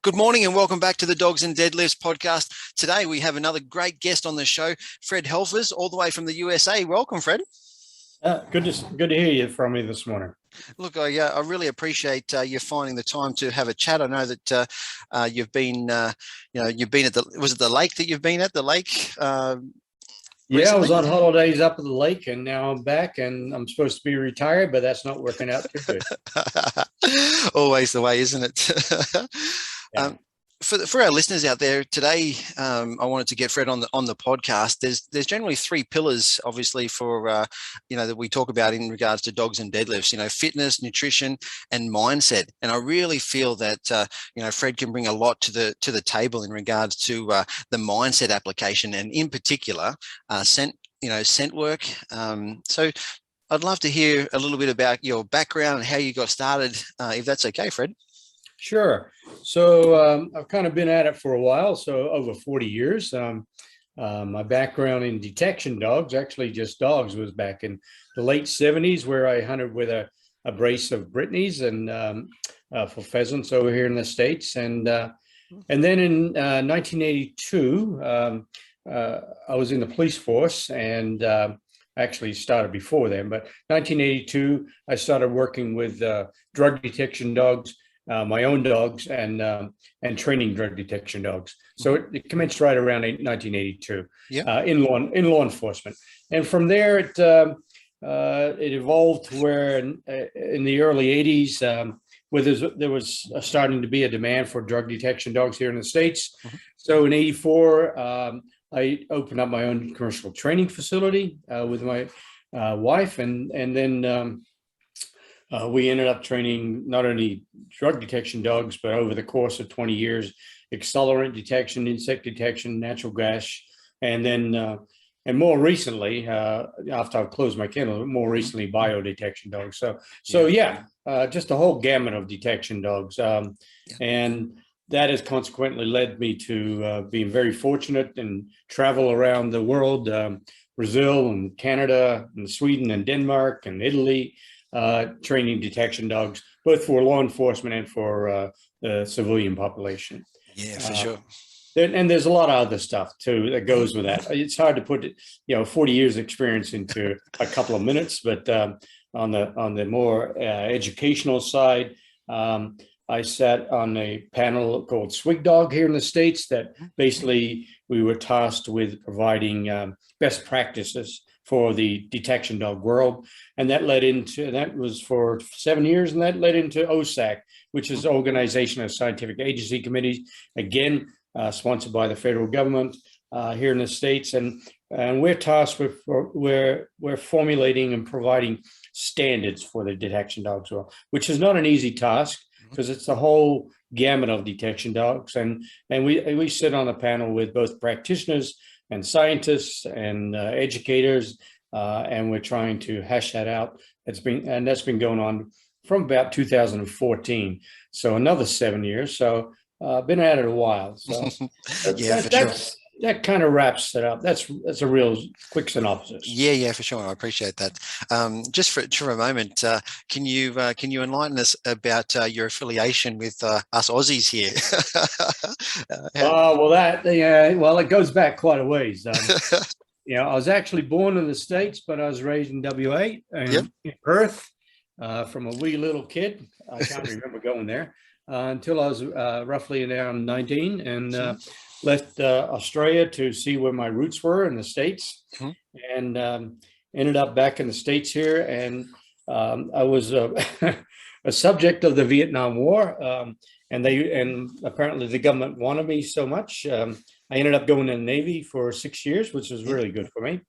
Good morning and welcome back to the Dogs and Deadlifts podcast. Today we have another great guest on the show, Fred Helfers, all the way from the USA. Welcome, Fred. Good to hear you from me this morning. Look, I really appreciate you finding the time to have a chat. I know that you've been, you've been at was it the lake that you've been at, the lake? Yeah, I was on holidays up at the lake, and now I'm back, and I'm supposed to be retired, but that's not working out too good. Always the way, isn't it? Yeah. For our listeners out there today, I wanted to get Fred on the podcast. There's generally three pillars, obviously, for that we talk about in regards to dogs and deadlifts. Fitness, nutrition, and mindset. And I really feel that Fred can bring a lot to the table in regards to the mindset application, and in particular, scent work. So I'd love to hear a little bit about your background and how you got started, if that's okay, Fred. Sure. So I've kind of been at it for a while, so over 40 years. My background in detection dogs, actually just dogs, was back in the late 70s, where I hunted with a brace of Brittany's and for pheasants over here in the States. And then in 1982, I was in the police force, and actually started before then, but 1982, I started working with drug detection dogs, my own dogs, and training drug detection dogs. So it commenced right around 1982, in law enforcement, and from there it evolved to where in the early 80s, where there was starting to be a demand for drug detection dogs here in the States. So in 84, I opened up my own commercial training facility with my wife, and then we ended up training not only drug detection dogs, but over the course of 20 years, accelerant detection, insect detection, natural gas, and then and more recently, after I closed my kennel, more recently biodetection dogs. So just a whole gamut of detection dogs, and that has consequently led me to being very fortunate and travel around the world, Brazil and Canada and Sweden and Denmark and Italy, training detection dogs, both for law enforcement and for the civilian population. Yeah, for sure. And there's a lot of other stuff too that goes with that. It's hard to put 40 years experience into a couple of minutes, but on the more educational side, I sat on a panel called Swig Dog here in the States that basically we were tasked with providing best practices for the detection dog world. And that was for 7 years, and that led into OSAC, which is Organization of Scientific Agency Committees, again, sponsored by the federal government here in the States. And we're tasked with, we're formulating and providing standards for the detection dogs world, which is not an easy task, because it's the whole gamut of detection dogs. And we sit on a panel with both practitioners and scientists and educators, and we're trying to hash that out. That's been going on from about 2014, so another 7 years. So been at it a while. So that kind of wraps it up. That's a real quick synopsis. Yeah, for sure. I appreciate that. Just for a moment, can you enlighten us about your affiliation with us Aussies here? Well, it goes back quite a ways. I was actually born in the States, but I was raised in WA, in Perth, from a wee little kid. I can't remember going there until I was roughly around 19, and left Australia to see where my roots were in the States, and ended up back in the States here. And I was a subject of the Vietnam War, and apparently the government wanted me so much. I ended up going in the Navy for 6 years, which was really good for me.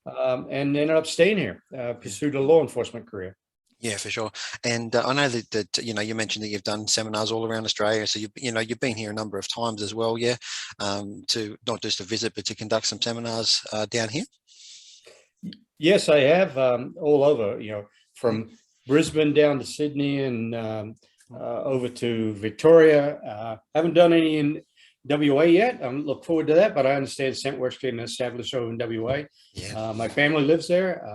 And ended up staying here, pursued a law enforcement career. Yeah, for sure. And I know that you mentioned that you've done seminars all around Australia, so you've been here a number of times as well, to not just to visit, but to conduct some seminars down here. Yes, I have, all over. From Brisbane down to Sydney and over to Victoria. Haven't done any in WA yet. I look forward to that, but I understand scent work's getting established over in WA. My family lives there.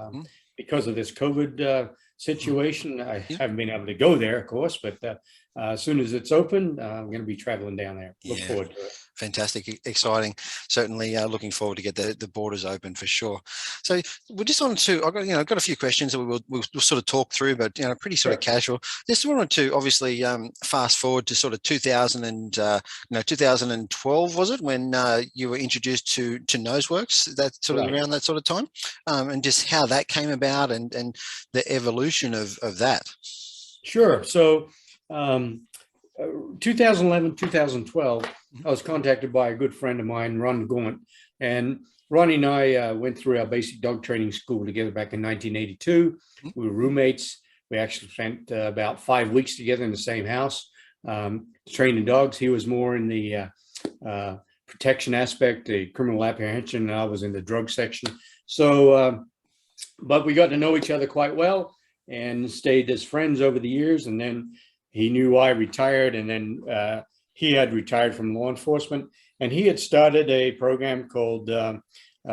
Because of this COVID situation, I haven't been able to go there, of course, but as soon as it's open, I'm going to be traveling down there. Look forward to it. Fantastic, exciting. Certainly looking forward to get the borders open for sure. So we just wanted to, I've got a few questions that we'll sort of talk through, but pretty sort of casual. Just wanted to obviously fast forward to sort of 2012, was it, when you were introduced to Noseworks? That sort of around that sort of time, and just how that came about and the evolution of that. Sure. So 2011, 2012, I was contacted by a good friend of mine, Ron Gaunt, and Ronnie and I went through our basic dog training school together back in 1982. We were roommates. We actually spent about 5 weeks together in the same house, training dogs. He was more in the protection aspect, the criminal apprehension, and I was in the drug section. So, but we got to know each other quite well and stayed as friends over the years. And then he knew I retired, and then he had retired from law enforcement, and he had started a program called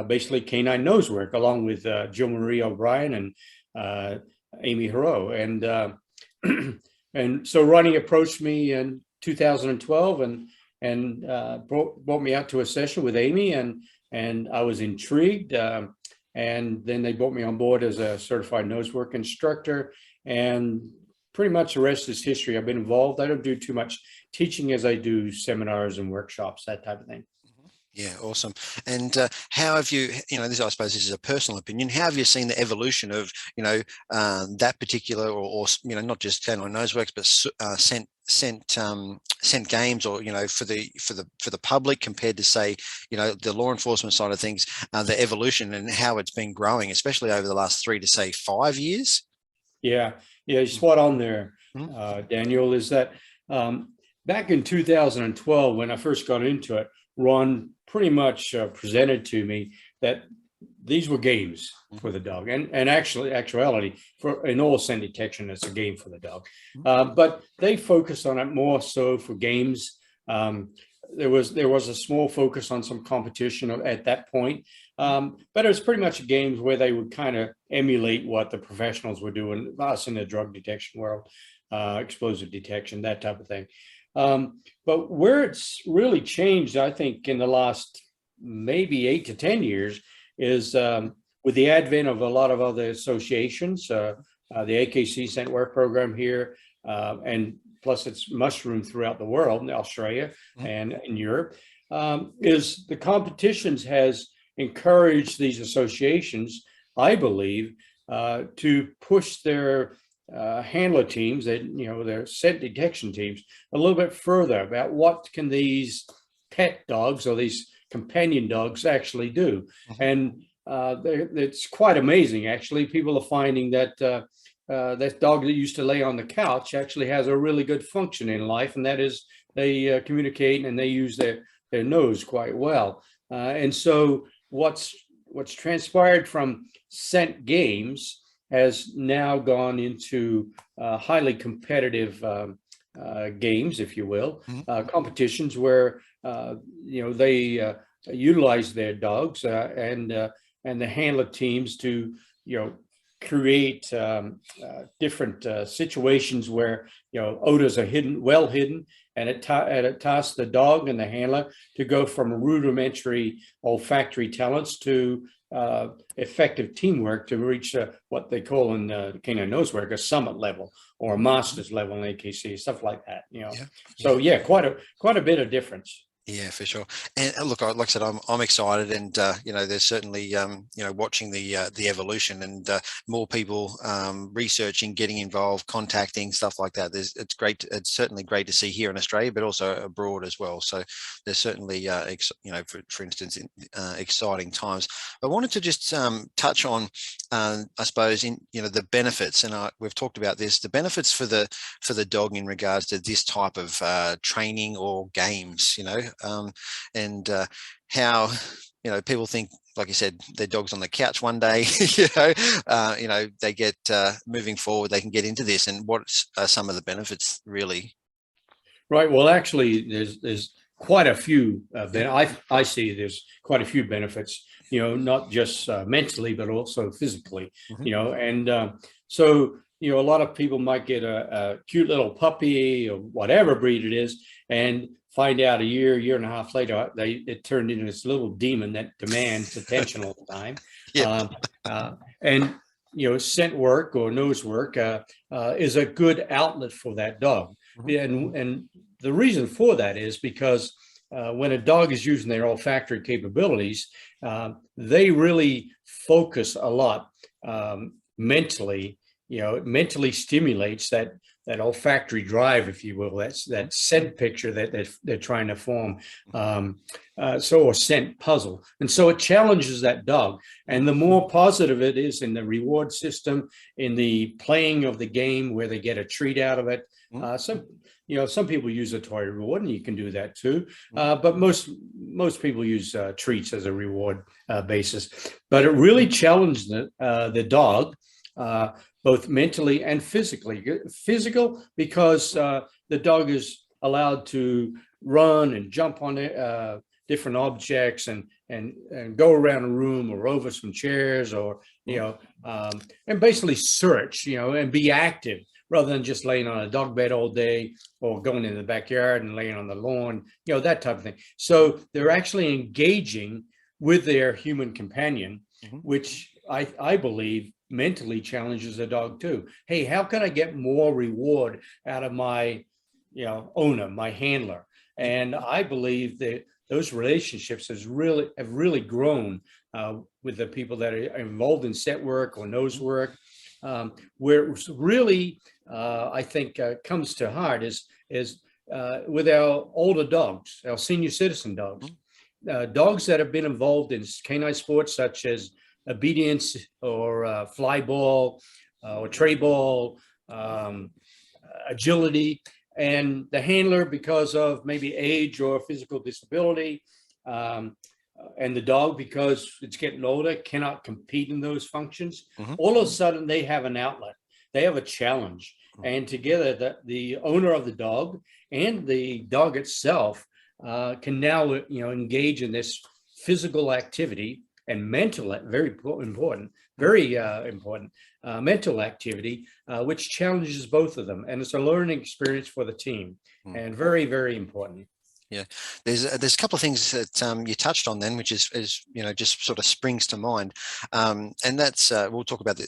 basically Canine Nosework, along with Jill Marie O'Brien and Amy Hero. And so Ronnie approached me in 2012 and brought me out to a session with Amy, and I was intrigued. And then they brought me on board as a certified nosework instructor, and pretty much the rest is history. I've been involved. I don't do too much teaching as I do seminars and workshops, that type of thing. Yeah, awesome. And how have you, this, I suppose this is a personal opinion, how have you seen the evolution of, that particular or not just Canine Noseworks, but scent games, or, for the public compared to, say, the law enforcement side of things, the evolution and how it's been growing, especially over the last 3 to say 5 years? Yeah, you're spot on there, Daniel, is that back in 2012, when I first got into it, Ron pretty much presented to me that these were games for the dog, and actuality, in all scent detection, it's a game for the dog. But they focused on it more so for games. There was a small focus on some competition at that point, but it was pretty much games where they would kind of emulate what the professionals were doing, us in the drug detection world, explosive detection, that type of thing. But where it's really changed, I think, in the last maybe 8 to 10 years is with the advent of a lot of other associations, the AKC scent work program here, and plus it's mushroomed throughout the world, in Australia and in Europe, is the competitions has encouraged these associations, I believe, to push their handler teams, their scent detection teams, a little bit further about what can these pet dogs or these companion dogs actually do. And it's quite amazing, actually. People are finding that that dog that used to lay on the couch actually has a really good function in life, and that is they communicate and they use their nose quite well. And so what's transpired from scent games has now gone into highly competitive games, if you will, competitions where they utilize their dogs and the handler teams to create different situations where odors are well hidden, and it tasks the dog and the handler to go from rudimentary olfactory talents to effective teamwork to reach what they call in Canine Nosework a summit level or a master's level in AKC, stuff like that. So yeah, quite a bit of difference. Yeah, for sure. And look, like I said, I'm excited, and there's certainly watching the evolution and more people researching, getting involved, contacting, stuff like that. It's great. It's certainly great to see here in Australia, but also abroad as well. So there's certainly for instance, exciting times. I wanted to just touch on, I suppose, in the benefits, and we've talked about this, the benefits for the dog in regards to this type of training or games, and how people think, like you said, their dog's on the couch one day, they get moving forward, they can get into this, and what are some of the benefits really? Right. Well, actually, there's quite a few. I see there's quite a few benefits. Not just mentally, but also physically. And so you know, a lot of people might get a cute little puppy or whatever breed it is, and find out a year and a half later, it turned into this little demon that demands attention all the time. Yeah. And, you know, scent work or nose work is a good outlet for that dog. And the reason for that is because when a dog is using their olfactory capabilities, they really focus a lot mentally. You know, it mentally stimulates that olfactory drive, if you will. That's that scent picture that they're trying to form. So a scent puzzle. And so it challenges that dog. And the more positive it is in the reward system, in the playing of the game where they get a treat out of it. Some people use a toy reward, and you can do that too. But most people use treats as a reward basis. But it really challenged the dog, both mentally and physically. Physical, because the dog is allowed to run and jump on different objects and go around a room or over some chairs, or and basically search, and be active rather than just laying on a dog bed all day or going in the backyard and laying on the lawn, that type of thing. So they're actually engaging with their human companion, which I believe mentally challenges the dog too. Hey, how can I get more reward out of my, owner, my handler? And I believe that those relationships have really grown with the people that are involved in set work or nose work, where it's really, I think, comes to heart is with our older dogs, our senior citizen dogs, dogs that have been involved in canine sports such as obedience or fly ball or tray ball, agility, and the handler, because of maybe age or physical disability, and the dog, because it's getting older, cannot compete in those functions. All of a sudden, they have an outlet. They have a challenge. And together, the owner of the dog and the dog itself can now, engage in this physical activity and mental, very important, mental activity, which challenges both of them. And it's a learning experience for the team, and very, very important. Yeah, there's a couple of things that you touched on then, which is just sort of springs to mind, and that's we'll talk about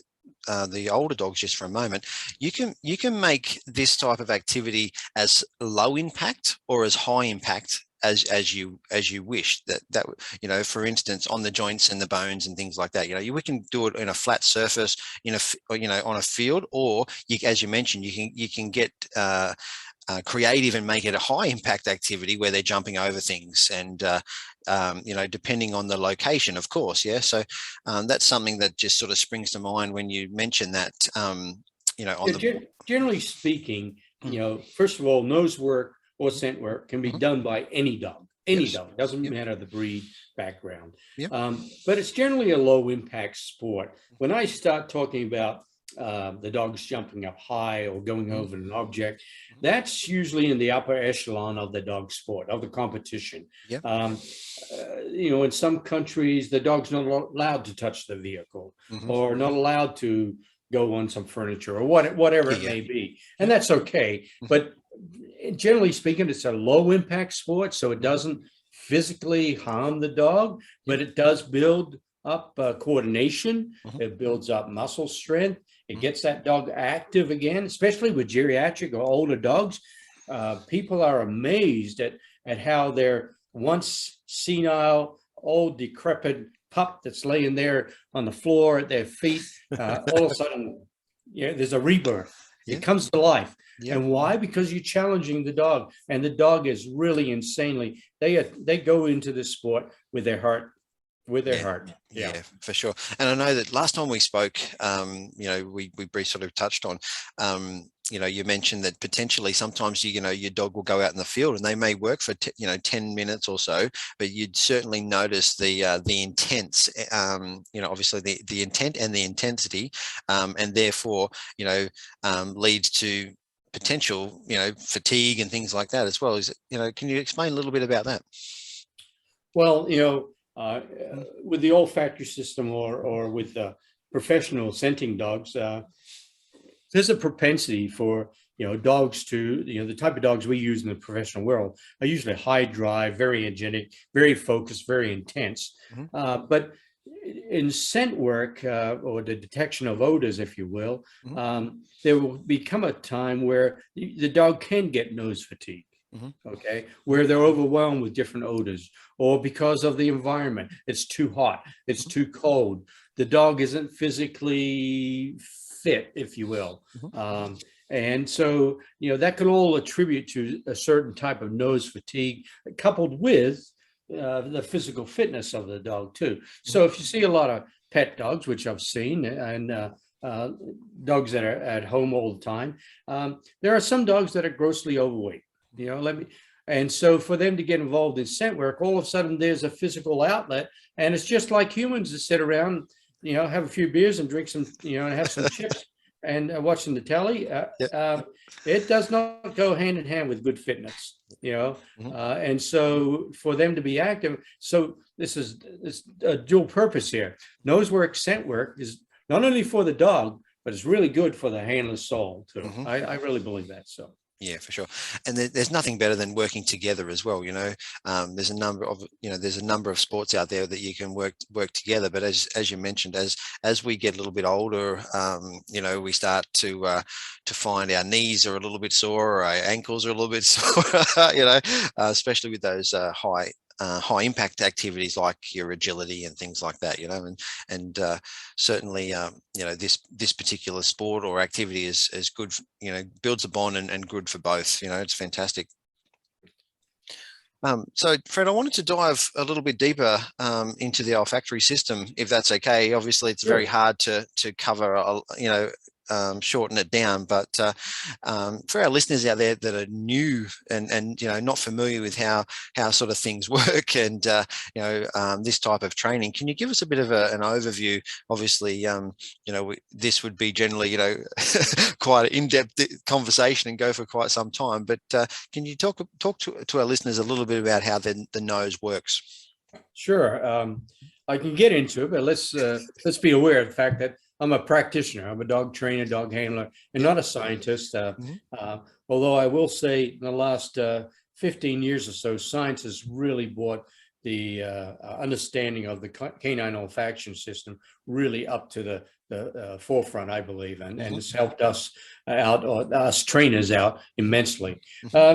the older dogs just for a moment. You can make this type of activity as low impact or as high impact as you wish. That for instance, on the joints and the bones and things like that, we can do it in a flat surface, on a field, or as you mentioned, you can get creative and make it a high impact activity where they're jumping over things, and depending on the location, of course. So that's something that just sort of springs to mind when you mention that. Generally speaking, first of all, nose work or scent work can be done by any dog. Dog, doesn't matter the breed, background. But it's generally a low impact sport. When I start talking about the dogs jumping up high or going over an object, that's usually in the upper echelon of the dog sport, of the competition. In some countries, the dog's not allowed to touch the vehicle, or not allowed to go on some furniture, or whatever it may be. And that's okay. But generally speaking, it's a low impact sport, so it doesn't physically harm the dog, but it does build up coordination. It builds up muscle strength. It gets that dog active again, especially with geriatric or older dogs. People are amazed at how their once senile, old, decrepit pup that's laying there on the floor at their feet, all of a sudden, there's a rebirth. It comes to life. And why? Because you're challenging the dog, and the dog is really insanely. They go into this sport with their heart. Yeah, for sure. And I know that last time we spoke, we briefly sort of touched on, you mentioned that potentially sometimes your dog will go out in the field and they may work for 10 minutes or so, but you'd certainly notice the intents, obviously the intent and the intensity, and therefore leads to potential fatigue and things like that as well. Is it, can you explain a little bit about that? Well, with the olfactory system or with professional scenting dogs, there's a propensity for, dogs to, the type of dogs we use in the professional world are usually high drive, very energetic, very focused, very intense. But in scent work, or the detection of odors, if you will, there will become a time where the dog can get nose fatigue. Okay, where they're overwhelmed with different odors, or because of the environment, it's too hot, it's too cold, the dog isn't physically fit, if you will. And so, that could all attribute to a certain type of nose fatigue, coupled with the physical fitness of the dog too. So if you see a lot of pet dogs, which I've seen, and dogs that are at home all the time, there are some dogs that are grossly overweight. And so for them to get involved in scent work, all of a sudden there's a physical outlet, and it's just like humans that sit around, have a few beers and drink some, and have some chips and watching the telly. It does not go hand in hand with good fitness, and so for them to be active. So this is a dual purpose here. Nose work, scent work is not only for the dog, but it's really good for the handler's soul too. I really believe that. So. Yeah, for sure. And there's nothing better than working together as well. There's a number of sports out there that you can work together. But as you mentioned, as we get a little bit older, we start to find our knees are a little bit sore, or our ankles are a little bit sore. Especially with those high impact activities like your agility and things like that, and certainly, this particular sport or activity is good, builds a bond and good for both, it's fantastic. So Fred, I wanted to dive a little bit deeper into the olfactory system, if that's okay. Obviously it's very hard to cover, shorten it down, but for our listeners out there that are new and not familiar with how sort of things work and this type of training, can you give us a bit of an overview? Obviously, this would be generally quite an in-depth conversation and go for quite some time, but can you talk to our listeners a little bit about how the nose works? Sure, I can get into it, but let's be aware of the fact that I'm a practitioner. I'm a dog trainer, dog handler, and not a scientist. Although I will say in the last 15 years or so, science has really brought the understanding of the canine olfaction system really up to the forefront, I believe, and it's helped us out, or us trainers out, immensely.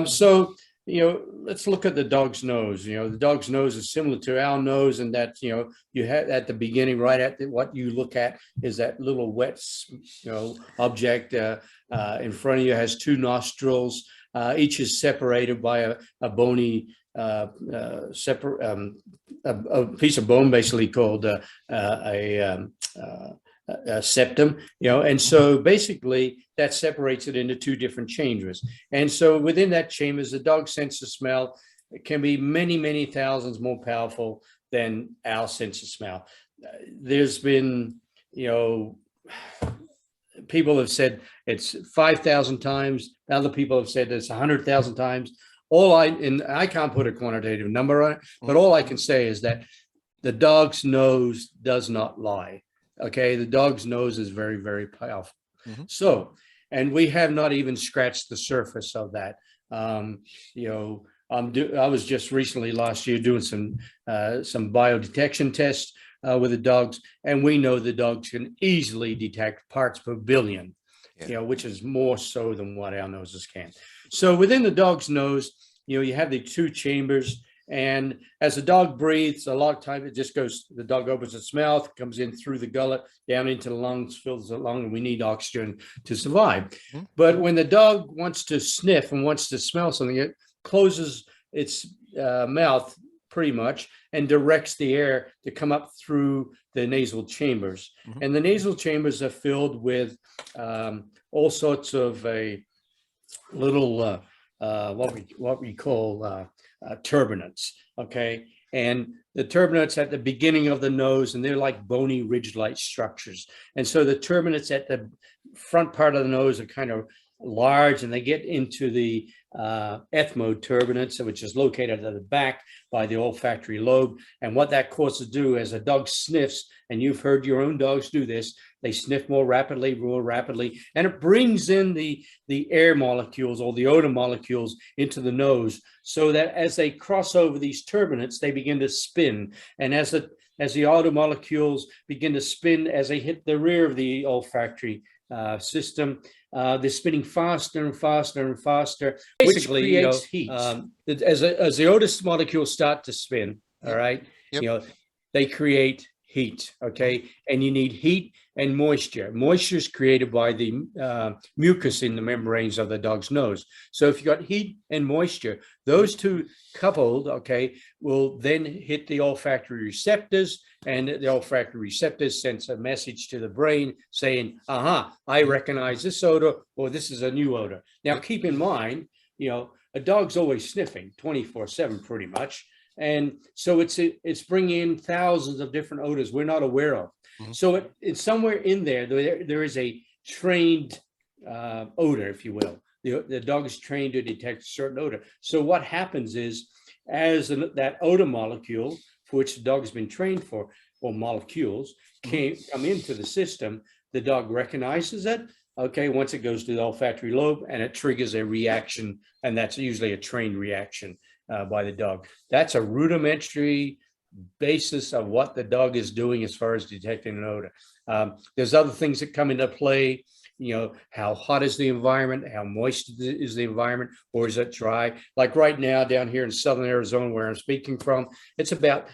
So, let's look at the dog's nose. The dog's nose is similar to our nose, and that, you have at the beginning, right at what you look at is that little wet, object in front of you. Has two nostrils. Each is separated by a bony, a piece of bone, basically called a septum, and so basically that separates it into two different chambers. And so within that chambers, the dog's sense of smell can be many, many thousands more powerful than our sense of smell. There's been, people have said it's 5,000 times. Other people have said it's 100,000 times. I can't put a quantitative number on it, but all I can say is that the dog's nose does not lie. Okay, the dog's nose is very, very powerful. So, and we have not even scratched the surface of that. I was just recently last year doing some biodetection tests with the dogs, and we know the dogs can easily detect parts per billion, which is more so than what our noses can. So within the dog's nose, you have the two chambers. And as the dog breathes, a lot of times it just goes, the dog opens its mouth, comes in through the gullet, down into the lungs, fills the lung, and we need oxygen to survive. But when the dog wants to sniff and wants to smell something, it closes its mouth pretty much and directs the air to come up through the nasal chambers. And the nasal chambers are filled with all sorts of a little, what we call turbinates, okay? And the turbinates at the beginning of the nose, and they're like bony ridge-like structures. And so the turbinates at the front part of the nose are kind of large, and they get into the ethmoturbinates, which is located at the back by the olfactory lobe. And what that causes to do as a dog sniffs, and you've heard your own dogs do this, they sniff more rapidly, and it brings in the air molecules or the odor molecules into the nose, so that as they cross over these turbinates, they begin to spin. And as the odor molecules begin to spin as they hit the rear of the olfactory system, they're spinning faster and faster and faster, basically, which creates heat. As the odor molecules start to spin, all right, they create heat, okay? And you need heat and moisture. Moisture is created by the mucus in the membranes of the dog's nose. So if you've got heat and moisture, those two coupled, okay, will then hit the olfactory receptors, and the olfactory receptors sends a message to the brain saying, aha, I recognize this odor, or this is a new odor. Now, keep in mind, a dog's always sniffing 24/7 pretty much. And so it's bringing in thousands of different odors we're not aware of. Mm-hmm. So it's somewhere in there is a trained odor, if you will. The dog is trained to detect a certain odor. So what happens is, as that odor molecule, for which the dog has been trained for, or molecules, come into the system, the dog recognizes it. Okay, once it goes to the olfactory lobe, and it triggers a reaction, and that's usually a trained reaction by the dog. That's a rudimentary basis of what the dog is doing as far as detecting an odor. There's other things that come into play. How hot is the environment? How moist is the environment? Or is it dry? Like right now down here in southern Arizona, where I'm speaking from, it's about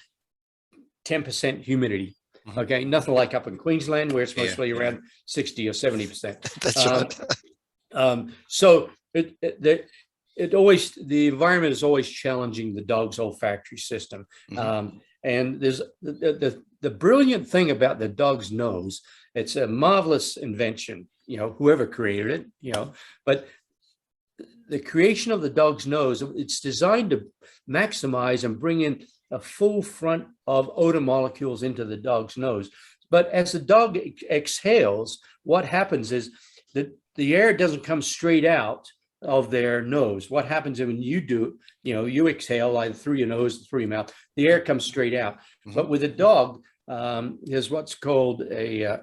10% humidity. Okay, nothing like up in Queensland, where it's mostly around 60 or 70%. That's right. So the environment is always challenging the dog's olfactory system. And there's the brilliant thing about the dog's nose. It's a marvelous invention, whoever created it, but the creation of the dog's nose, it's designed to maximize and bring in a full front of odor molecules into the dog's nose. But as the dog exhales, what happens is that the air doesn't come straight out of their nose. What happens when you do, you exhale either through your nose or through your mouth, the air comes straight out. But with a dog, there's what's called a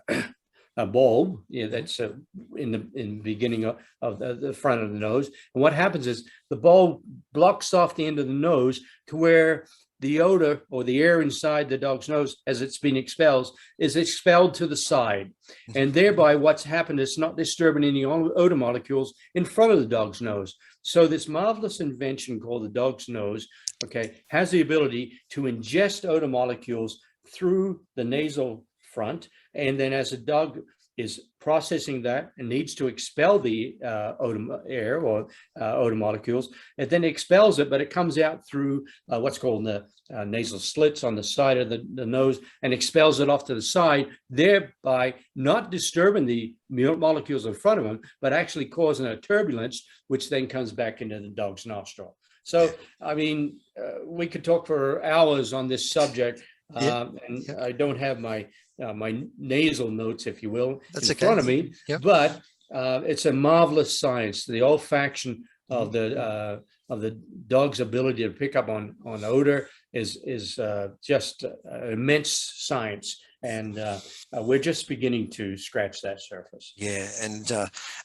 bulb, that's in the beginning of the front of the nose. And what happens is the bulb blocks off the end of the nose to where the odor or the air inside the dog's nose, as it's been expelled, is expelled to the side. And thereby what's happened is not disturbing any odor molecules in front of the dog's nose. So this marvelous invention called the dog's nose, okay, has the ability to ingest odor molecules through the nasal front. And then as the dog is processing that and needs to expel the odor air or odor molecules, it then expels it, but it comes out through what's called the nasal slits on the side of the nose and expels it off to the side, thereby not disturbing the molecules in front of them, but actually causing a turbulence, which then comes back into the dog's nostril. So, I mean, we could talk for hours on this subject, and I don't have my nasal notes, if you will, in front of me, but it's a marvelous science. The olfaction of the dog's ability to pick up on odor is just immense science, and we're just beginning to scratch that surface. Yeah, and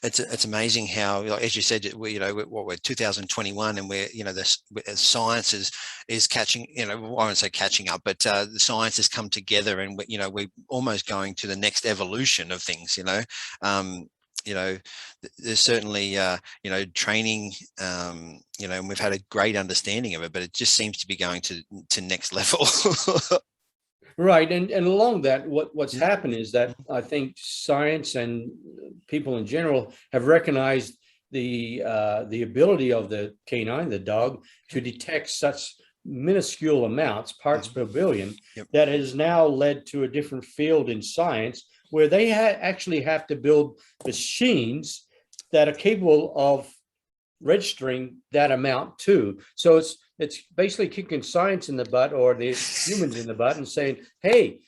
it's amazing how, as you said, we're 2021, and we're this science is catching. I won't say catching up, but the science has come together, and we're almost going to the next evolution of things. There's certainly training, and we've had a great understanding of it, but it just seems to be going to next level. Right, and along that, what's happened is that I think science and people in general have recognized the ability of the canine, the dog, to detect such minuscule amounts, parts per billion, that has now led to a different field in science where they actually have to build machines that are capable of registering that amount too. So it's basically kicking science in the butt, or the humans in the butt, and saying, hey,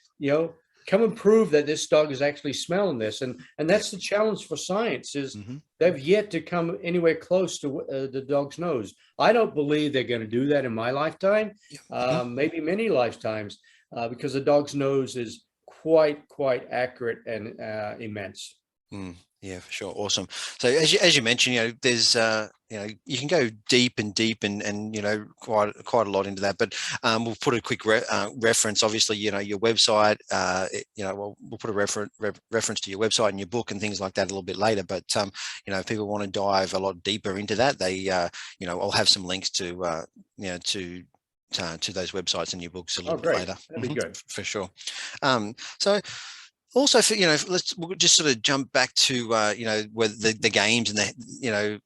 come and prove that this dog is actually smelling this. And that's the challenge for science is they've yet to come anywhere close to the dog's nose. I don't believe they're going to do that in my lifetime, maybe many lifetimes, because the dog's nose is quite accurate and immense. Yeah, for sure. Awesome. So as you mentioned, there's you can go deep and quite a lot into that, but we'll put a quick reference. Obviously, your website. We'll put a reference to your website and your book and things like that a little bit later. But if people want to dive a lot deeper into that, they I'll have some links to those websites and your books a little bit later. That'd be good for sure. So. Also, we'll just sort of jump back to where the games and the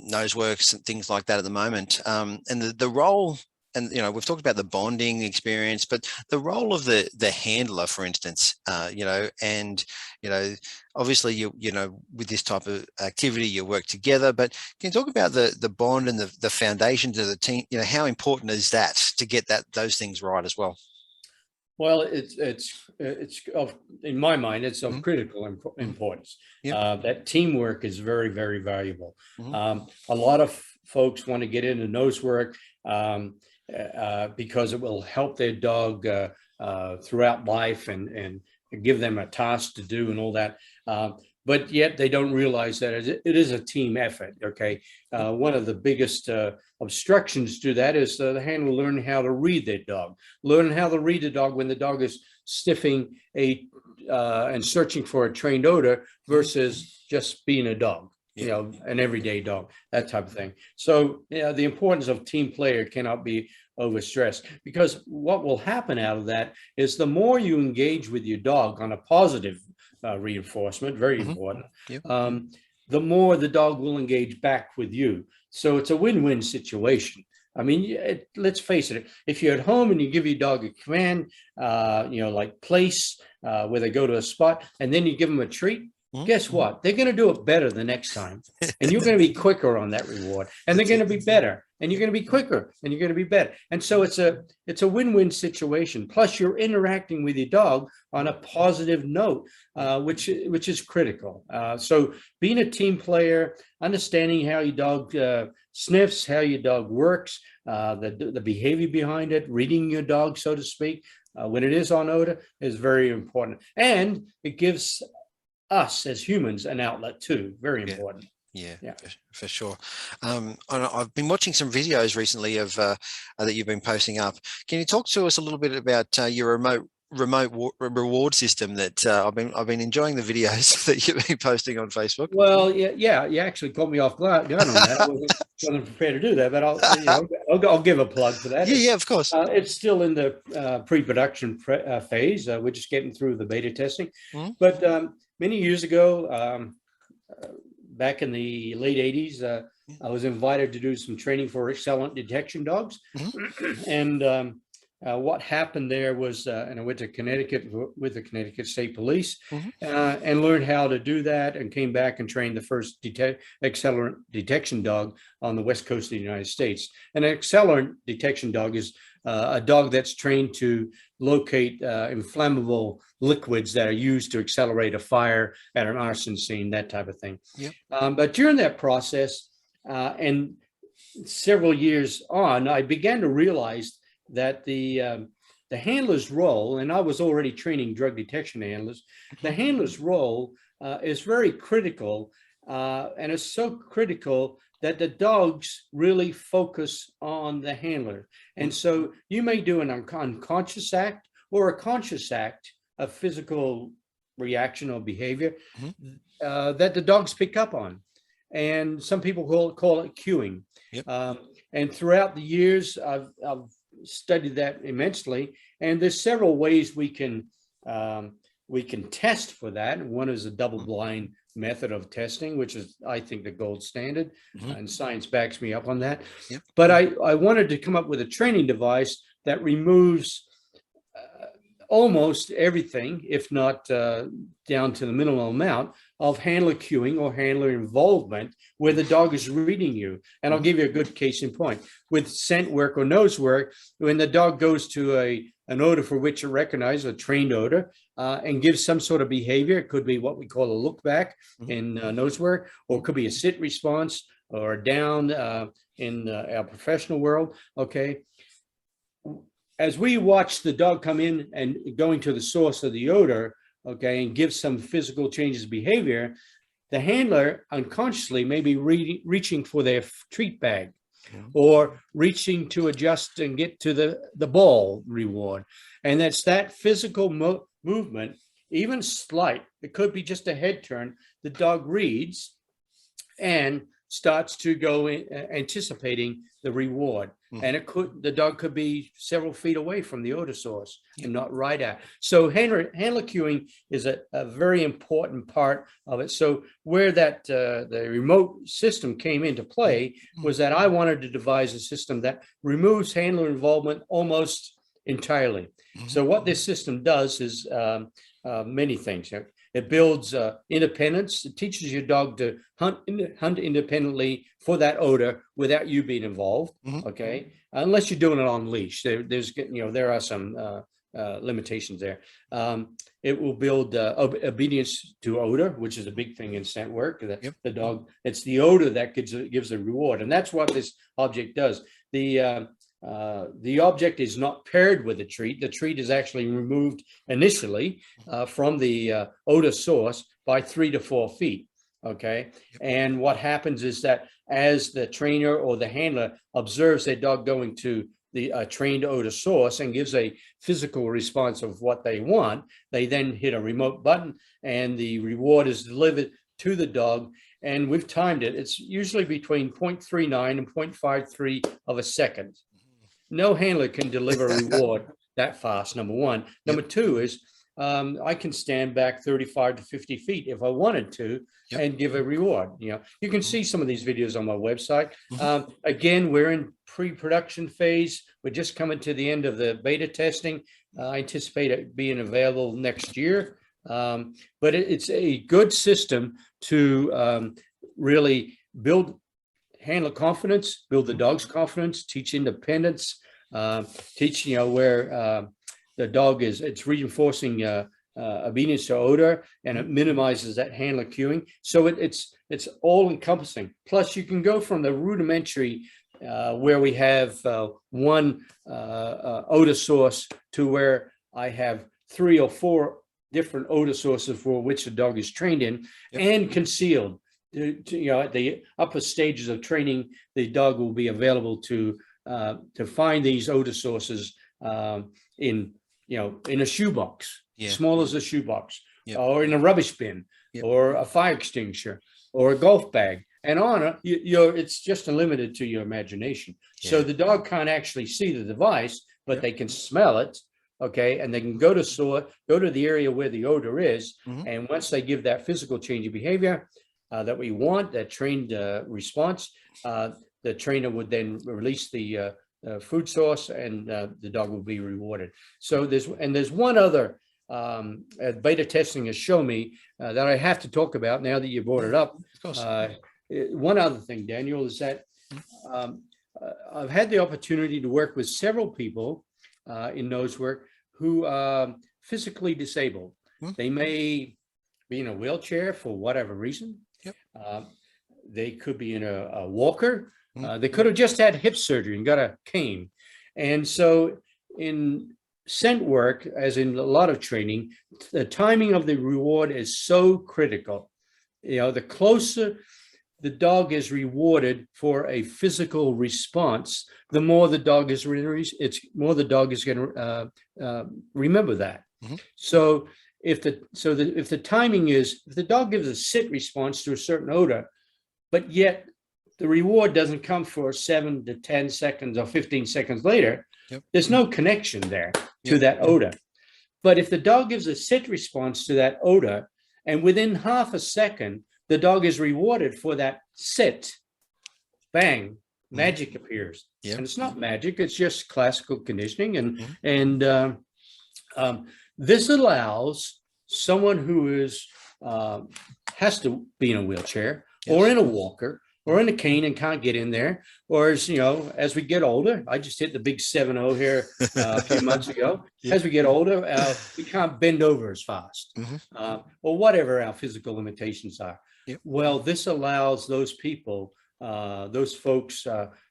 nose works and things like that at the moment, and the role. And we've talked about the bonding experience, but the role of the handler, for instance, and obviously with this type of activity you work together. But can you talk about the bond and the foundations of the team? How important is that to get those things right as well? Well, it's in my mind, it's of critical importance. That teamwork is very, very valuable. A lot of folks want to get into nose work because it will help their dog throughout life and give them a task to do and all that. But yet they don't realize that it is a team effort. Okay, one of the biggest obstructions to that is the handler learning how to read their dog, learning how to read the dog when the dog is sniffing and searching for a trained odor versus just being a dog, an everyday dog, that type of thing. So the importance of team player cannot be overstressed, because what will happen out of that is the more you engage with your dog on a positive reinforcement, very important, the more the dog will engage back with you. So it's a win-win situation. I mean, let's face it, if you're at home and you give your dog a command, like place, where they go to a spot, and then you give them a treat, guess what? They're going to do it better the next time. And you're going to be quicker on that reward. And they're going to be better. And you're going to be quicker. And you're going to be better. And so it's a win-win situation. Plus, you're interacting with your dog on a positive note, which is critical. So being a team player, understanding how your dog sniffs, how your dog works, the behavior behind it, reading your dog, so to speak, when it is on odor is very important. And it gives us as humans an outlet too. Very important. Yeah, for sure. I've been watching some videos recently of that you've been posting up. Can you talk to us a little bit about your remote reward system that I've been enjoying the videos that you've been posting on Facebook? Well, yeah, you actually caught me off guard on that. I wasn't prepared to do that, but I'll give a plug for that. Yeah, of course. It's still in the pre-production phase. We're just getting through the beta testing. But many years ago, back in the late 80s, I was invited to do some training for accelerant detection dogs. And what happened there was, and I went to Connecticut with the Connecticut State Police and learned how to do that, and came back and trained the first accelerant detection dog on the West Coast of the United States. An accelerant detection dog is a dog that's trained to locate inflammable liquids that are used to accelerate a fire at an arson scene, that type of thing. But during that process, and several years on, I began to realize that the handler's role, and I was already training drug detection handlers, the handler's role is very critical, and it's so critical that the dogs really focus on the handler. And so you may do an unconscious act or a conscious act, a physical reaction or behavior that the dogs pick up on. And some people call it cueing. And throughout the years, I've studied that immensely. And there's several ways we can test for that. And one is a double-blind method of testing, which is, I think, the gold standard, and science backs me up on that. But I wanted to come up with a training device that removes almost everything, if not down to the minimal amount of handler cueing or handler involvement where the dog is reading you. And I'll give you a good case in point. With scent work or nose work, when the dog goes to a an odor for which it recognizes a trained odor and gives some sort of behavior. It could be what we call a look back in nose work, or it could be a sit response or a down in our professional world. Okay. As we watch the dog come in and going to the source of the odor, okay, and give some physical changes behavior, the handler unconsciously may be reaching for their treat bag or reaching to adjust and get to the ball reward. And that's that physical movement, even slight, it could be just a head turn, the dog reads and starts to go in, anticipating the reward. And the dog could be several feet away from the odor source and not right at. So handler cueing is a very important part of it. So where that the remote system came into play was that I wanted to devise a system that removes handler involvement almost entirely. So what this system does is many things. It builds independence. It teaches your dog to hunt independently for that odor without you being involved. Okay, unless you're doing it on leash. There are some limitations there. It will build obedience to odor, which is a big thing in scent work. The dog, it's the odor that gives the reward, and that's what this object does. The object is not paired with the treat. The treat is actually removed initially from the odor source by 3 to 4 feet. Okay. And what happens is that as the trainer or the handler observes their dog going to the trained odor source and gives a physical response of what they want, they then hit a remote button and the reward is delivered to the dog. And we've timed it. It's usually between 0.39 and 0.53 of a second. No handler can deliver a reward that fast, number one. Number two is I can stand back 35 to 50 feet if I wanted to and give a reward. You can see some of these videos on my website. Again, we're in pre-production phase. We're just coming to the end of the beta testing. I anticipate it being available next year. But it's a good system to really build handler confidence, build the dog's confidence, teach independence, teach where the dog it's reinforcing obedience to odor, and it minimizes that handler cueing. So it's all encompassing. Plus, you can go from the rudimentary where we have one odor source to where I have 3 or 4 different odor sources for which the dog is trained in and concealed. At the upper stages of training, the dog will be available to find these odor sources in a shoebox, small as a shoebox, or in a rubbish bin, or a fire extinguisher, or a golf bag. And it's just limited to your imagination. So the dog can't actually see the device, but they can smell it. Okay, and they can go to the area where the odor is, and once they give that physical change of behavior that we want, that trained response, the trainer would then release the food source, and the dog will be rewarded. So there's one other beta testing has shown me that I have to talk about now that you brought it up. Of course. One other thing, Daniel, is that I've had the opportunity to work with several people in nose work who are physically disabled. They may be in a wheelchair for whatever reason. They could be in a walker. They could have just had hip surgery and got a cane. And so in scent work, as in a lot of training, the timing of the reward is so critical. The closer the dog is rewarded for a physical response, the more the dog is going to remember that. So if the timing is, if the dog gives a sit response to a certain odor, but yet the reward doesn't come for 7 to 10 seconds or 15 seconds later, there's no connection there to that odor. But if the dog gives a sit response to that odor, and within half a second, the dog is rewarded for that sit, bang, magic appears. And it's not magic, it's just classical conditioning. And this allows someone who has to be in a wheelchair or in a walker or in a cane and can't get in there, or as as we get older, I just hit the big 7-0 here a few months ago. Yeah. As we get older, we can't bend over as fast, or whatever our physical limitations are. Yep. Well, this allows those people, those folks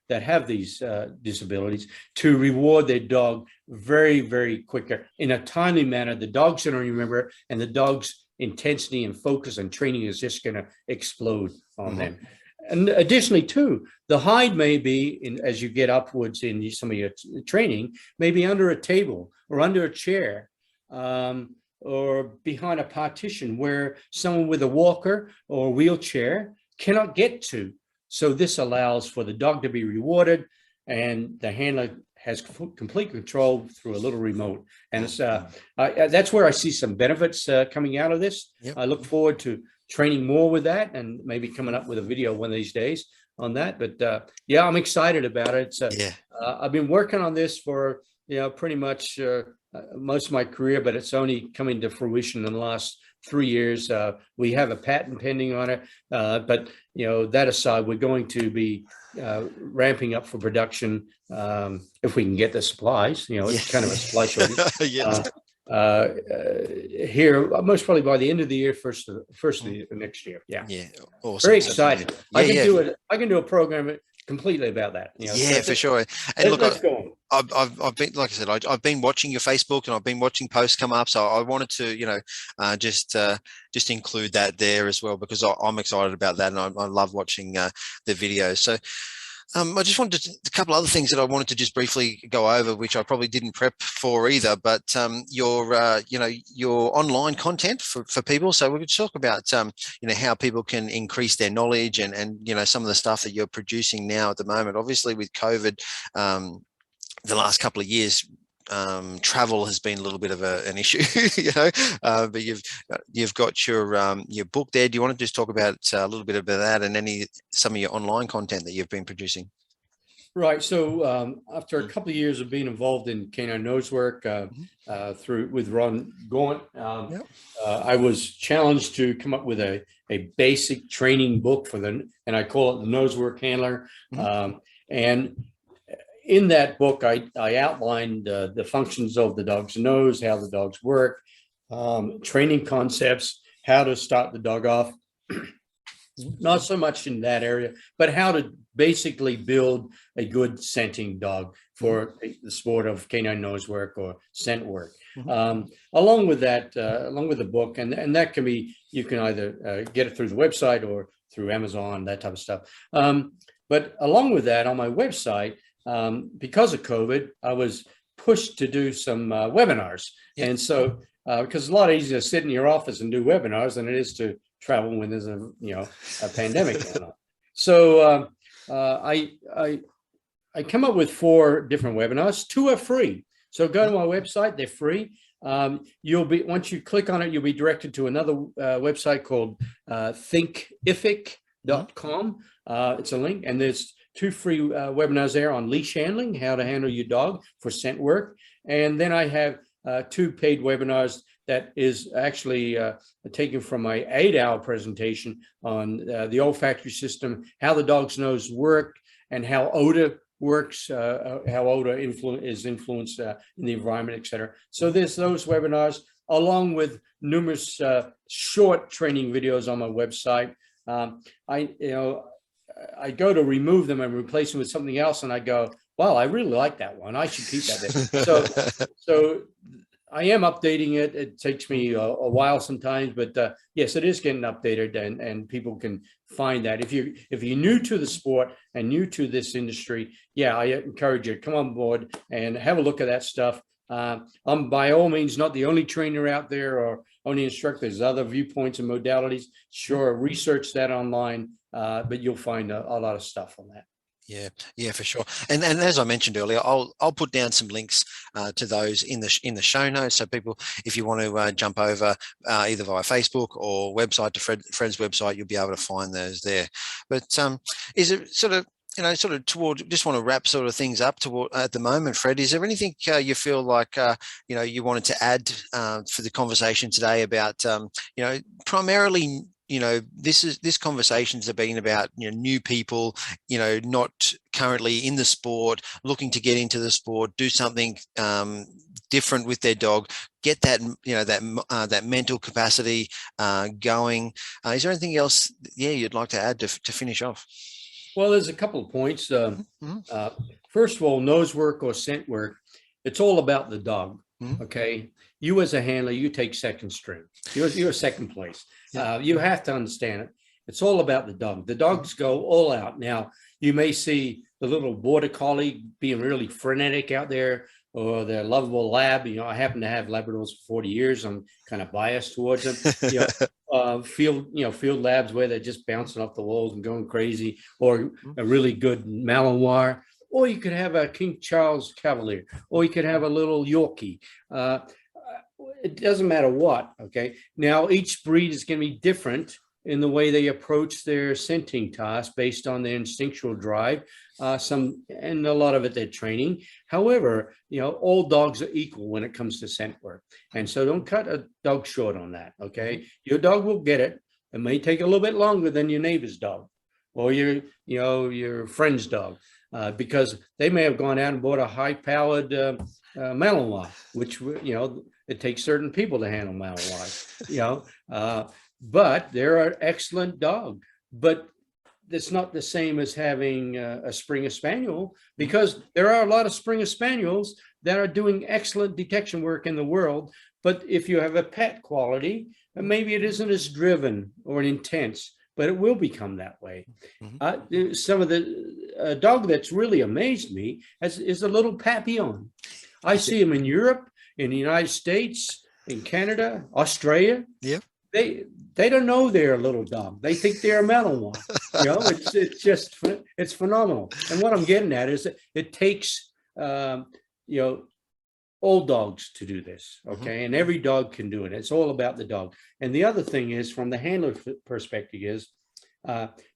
that have these disabilities, to reward their dog very, very quicker in a timely manner. The dog's going to remember, and the dog's intensity and focus and training is just going to explode on them. And additionally, too, the hide may be, as you get upwards in some of your training, maybe under a table or under a chair, or behind a partition where someone with a walker or wheelchair cannot get to. So this allows for the dog to be rewarded, and the handler has complete control through a little remote. And it's, that's where I see some benefits coming out of this. Yep. I look forward to training more with that, and maybe coming up with a video one of these days on that. But yeah, I'm excited about it. I've been working on this for pretty much most of my career, but it's only coming to fruition in the last 3 years. We have a patent pending on it, but that aside, we're going to be ramping up for production if we can get the supplies. It's kind of a supply shortage. Here, most probably by the end of the year, first of the next year. Yeah. Awesome. Very excited. I can do a program completely about that. For sure. And look, let's go on. I've been, like I said, I've been watching your Facebook, and I've been watching posts come up. So I wanted to, just include that there as well, because I'm excited about that, and I love watching the videos. So I just wanted a couple other things that I wanted to just briefly go over, which I probably didn't prep for either, but your online content for people. So we could talk about, how people can increase their knowledge and some of the stuff that you're producing now at the moment. Obviously with COVID, the last couple of years, travel has been a little bit of an issue, but you've got your book there. Do you want to just talk about a little bit about that, and some of your online content that you've been producing? Right. So after a couple of years of being involved in canine nose work with Ron Gaunt, I was challenged to come up with a basic training book and I call it the Nose Work Handler. And in that book, I outlined the functions of the dog's nose, how the dogs work, training concepts, how to start the dog off. Not so much in that area, but how to basically build a good scenting dog for the sport of canine nose work or scent work. Along with that, along with the book, and that can be, you can either get it through the website or through Amazon, that type of stuff. But along with that, on my website, because of COVID, I was pushed to do some webinars. And so, because it's a lot easier to sit in your office and do webinars than it is to travel when there's a pandemic going on. So I come up with 4 different webinars. 2 are free. So go to my website, they're free. Once you click on it, you'll be directed to another website called thinkific.com. It's a link, and there's 2 free webinars there on leash handling, how to handle your dog for scent work. And then I have 2 paid webinars that is actually taken from my 8-hour presentation on the olfactory system, how the dog's nose work, and how odor works, how odor is influenced in the environment, et cetera. So there's those webinars, along with numerous short training videos on my website. I go to remove them and replace them with something else, and I go, wow, I really like that one. I should keep that there. So I am updating it. It takes me a while sometimes, but yes, it is getting updated, and people can find that. If you're new to the sport and new to this industry, I encourage you to come on board and have a look at that stuff. I'm by all means not the only trainer out there or only instructor. There's other viewpoints and modalities. Sure, research that online, but you'll find a lot of stuff on that. Yeah, for sure. And as I mentioned earlier, I'll put down some links to those in the show notes. So people, if you want to jump over either via Facebook or website to Fred's website, you'll be able to find those there. But is it sort of toward, just want to wrap sort of things up toward at the moment, Fred, is there anything you feel like, you wanted to add for the conversation today about, primarily, this conversations have been about, new people, not currently in the sport, looking to get into the sport, do something different with their dog, get that, that mental capacity going. Is there anything else, you'd like to add to finish off? Well, there's a couple of points. First of all, nose work or scent work, it's all about the dog. Okay. You as a handler, you take second string. You're second place. You have to understand it. It's all about the dog. The dogs go all out. Now, you may see the little border collie being really frenetic out there, or the lovable lab. I happen to have Labradors for 40 years. I'm kind of biased towards them. Field labs where they're just bouncing off the walls and going crazy, or a really good Malinois. Or you could have a King Charles Cavalier, or you could have a little Yorkie. It doesn't matter what, okay? Now, each breed is going to be different in the way they approach their scenting task based on their instinctual drive. And a lot of it, they're training. However, all dogs are equal when it comes to scent work. And so don't cut a dog short on that, okay? Your dog will get it. It may take a little bit longer than your neighbor's dog or your friend's dog. Because they may have gone out and bought a high-powered Malinois, which, it takes certain people to handle Malinois, but they're an excellent dog. But it's not the same as having a Springer Spaniel, because there are a lot of Springer Spaniels that are doing excellent detection work in the world. But if you have a pet quality, maybe it isn't as driven or intense, but it will become that way. Some of the dog that's really amazed me is a little Papillon. I see them in Europe, in the United States, in Canada, Australia. Yeah, they don't know they're a little dog. They think they're a Malinois. It's phenomenal. And what I'm getting at is that it takes old dogs to do this, okay? And every dog can do it. It's all about the dog. And the other thing is, from the handler perspective, is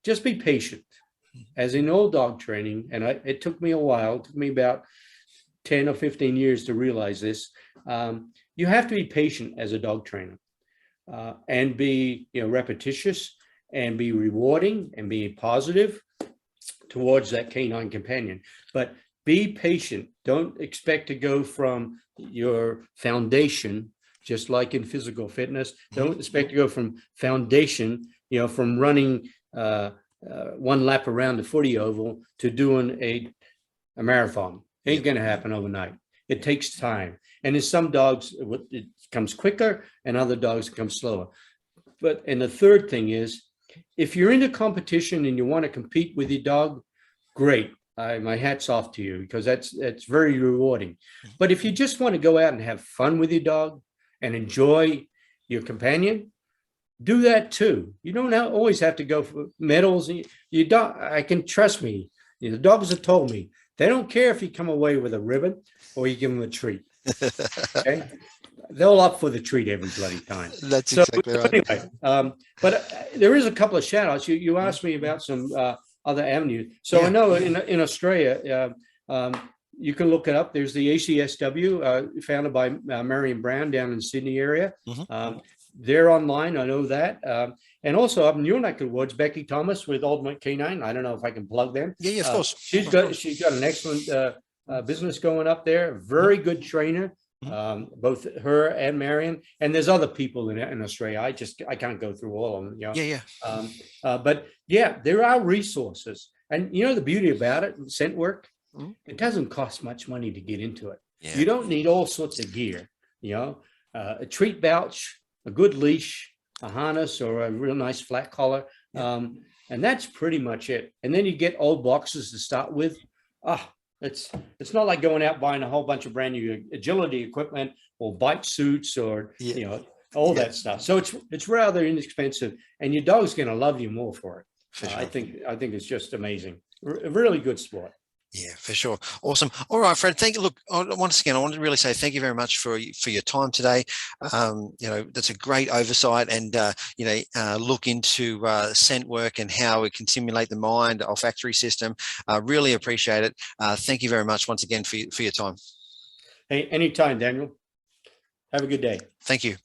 just be patient. As in old dog training, and it took me a while, it took me about 10 or 15 years to realize this. You have to be patient as a dog trainer, and be repetitious, and be rewarding, and be positive towards that canine companion. But be patient. Don't expect to go from your foundation, just like in physical fitness. Don't expect to go from foundation, from running one lap around the footy oval to doing a marathon. Ain't going to happen overnight. It takes time. And in some dogs, it comes quicker, and other dogs it comes slower. And the third thing is, if you're in a competition and you want to compete with your dog, great. My hat's off to you, because that's very rewarding. But if you just want to go out and have fun with your dog and enjoy your companion, do that too. You don't always have to go for medals. You don't. I can trust me. The dogs have told me they don't care if you come away with a ribbon or you give them a treat. Okay, they'll up for the treat every bloody time. That's exactly right. Anyway, but there is a couple of shout outs. You asked me about some other avenues. So I know in Australia, you can look it up. There's the ACSW, founded by Marion Brown down in the Sydney area. They're online, I know that. And also up in your neck of the woods, Becky Thomas with Ultimate Canine. I don't know if I can plug them. Yeah, of course. She's got an excellent business going up there. Very good trainer, both her and Marion. And there's other people in Australia. I can't go through all of them. But yeah, there are resources. And the beauty about it, scent work, it doesn't cost much money to get into it. You don't need all sorts of gear, a treat pouch, a good leash, a harness, or a real nice flat collar. And that's pretty much it. And then you get old boxes to start with. It's not like going out buying a whole bunch of brand new agility equipment or bike suits or, all that stuff. So it's rather inexpensive, and your dog's going to love you more for it. Sure. I think it's just amazing. A really good sport. Yeah, for sure. Awesome. All right, Fred. Thank you. Look, once again, I want to really say thank you very much for your time today. That's a great oversight, and look into scent work and how it can stimulate the mind, olfactory system. Really appreciate it. Thank you very much once again for your time. Hey, anytime, Daniel. Have a good day. Thank you.